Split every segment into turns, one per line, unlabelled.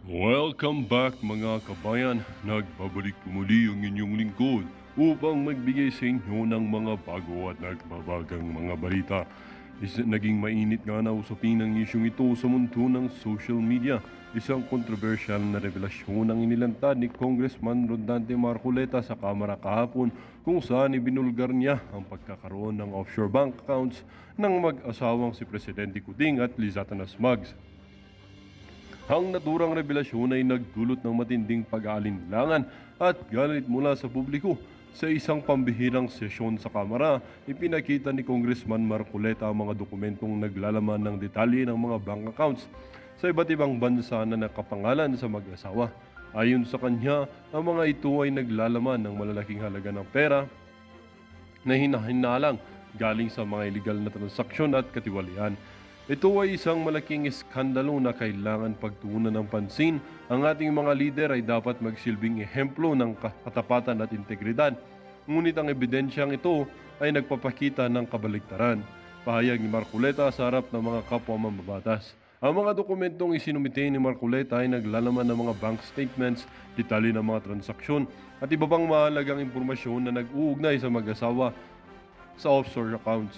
Welcome back mga kabayan. Nagbabalik po muli ang inyong lingkod upang magbigay sa inyo ng mga bago at nagbabagang mga balita. Naging mainit nga na usapin ang isyong ito sa mundo ng social media. Isang kontrobersyal na revelasyon ang inilantad ni Congressman Rodante Marcoleta sa Kamara kahapon kung saan ibinulgar niya ang pagkakaroon ng offshore bank accounts ng mag-asawang si Presidente Kuting at Liza Tanasmags. Ang naturang revelasyon ay nagdulot ng matinding pag-aalinlangan at galit mula sa publiko. Sa isang pambihirang sesyon sa Kamara, ipinakita ni Congressman Marcoleta ang mga dokumentong naglalaman ng detalye ng mga bank accounts sa iba't ibang bansa na nakapangalan sa mag-asawa. Ayon sa kanya, ang mga ito ay naglalaman ng malalaking halaga ng pera na hinahinalang galing sa mga illegal na transaksyon at katiwalian. Ito ay isang malaking iskandalo na kailangan pagtuunan ng pansin. Ang ating mga lider ay dapat magsilbing ehemplo ng katapatan at integridad. Ngunit ang ebidensyang ito ay nagpapakita ng kabaligtaran. Pahayag ni Marcoleta sa harap ng mga kapwa mambabatas. Ang mga dokumentong isinumite ni Marcoleta ay naglalaman ng mga bank statements, detalye ng mga transaksyon at iba pang mahalagang impormasyon na nag-uugnay sa mag-asawa sa offshore accounts.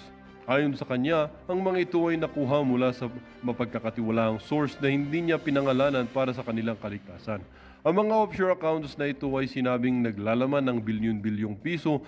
Ayon sa kanya, ang mga ito ay nakuha mula sa mapagkakatiwalaang source na hindi niya pinangalanan para sa kanilang kaligtasan. Ang mga offshore accounts na ito ay sinabing naglalaman ng bilyon-bilyong piso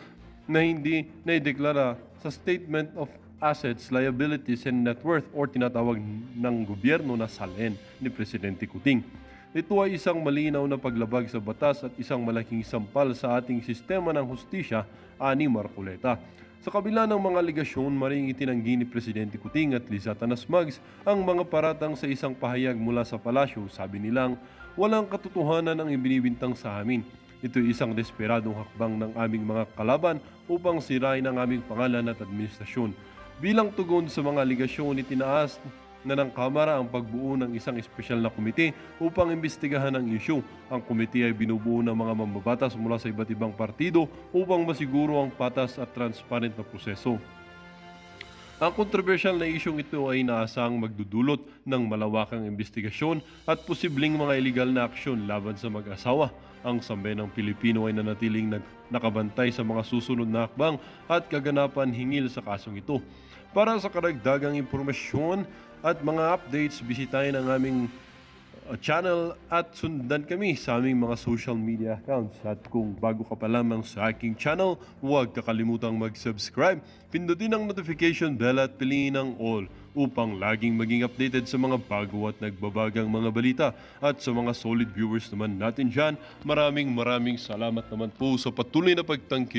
na hindi naideklara sa Statement of Assets, Liabilities and Net Worth o tinatawag ng gobyerno na SALN ni Presidente Kuting. Ito ay isang malinaw na paglabag sa batas at isang malaking sampal sa ating sistema ng hustisya, ani Marcoleta. Sa kabila ng mga aligasyon, maring itinanggi ni Presidente Kuting at Liza Tanasmags ang mga paratang sa isang pahayag mula sa palasyo. Sabi nilang, walang katotohanan ang ibinibintang sa amin. Ito ay isang desperadong hakbang ng aming mga kalaban upang sirain ang aming pangalan at administrasyon. Bilang tugon sa mga aligasyon, itinaas na ng Kamara ang pagbuo ng isang espesyal na komite upang imbestigahan ang isyu. Ang komite ay binubuo ng mga mambabatas mula sa iba't ibang partido upang masiguro ang patas at transparent na proseso. Ang kontrobersyal na isyong ito ay inaasang magdudulot ng malawakang investigasyon at posibleng mga iligal na aksyon laban sa mag-asawa. Ang sambayanang Pilipino ay nanatiling nakabantay sa mga susunod na hakbang at kaganapan hingil sa kasong ito. Para sa karagdagang impormasyon at mga updates, bisitahin ang aming channel at sundan kami sa aming mga social media accounts. At kung bago ka pa lamang sa aking channel, huwag kakalimutang mag-subscribe, pindutin ang notification bell at piliin ang all upang laging maging updated sa mga bago at nagbabagang mga balita. At sa mga solid viewers naman natin dyan, maraming salamat naman po sa patuloy na pagtangkilik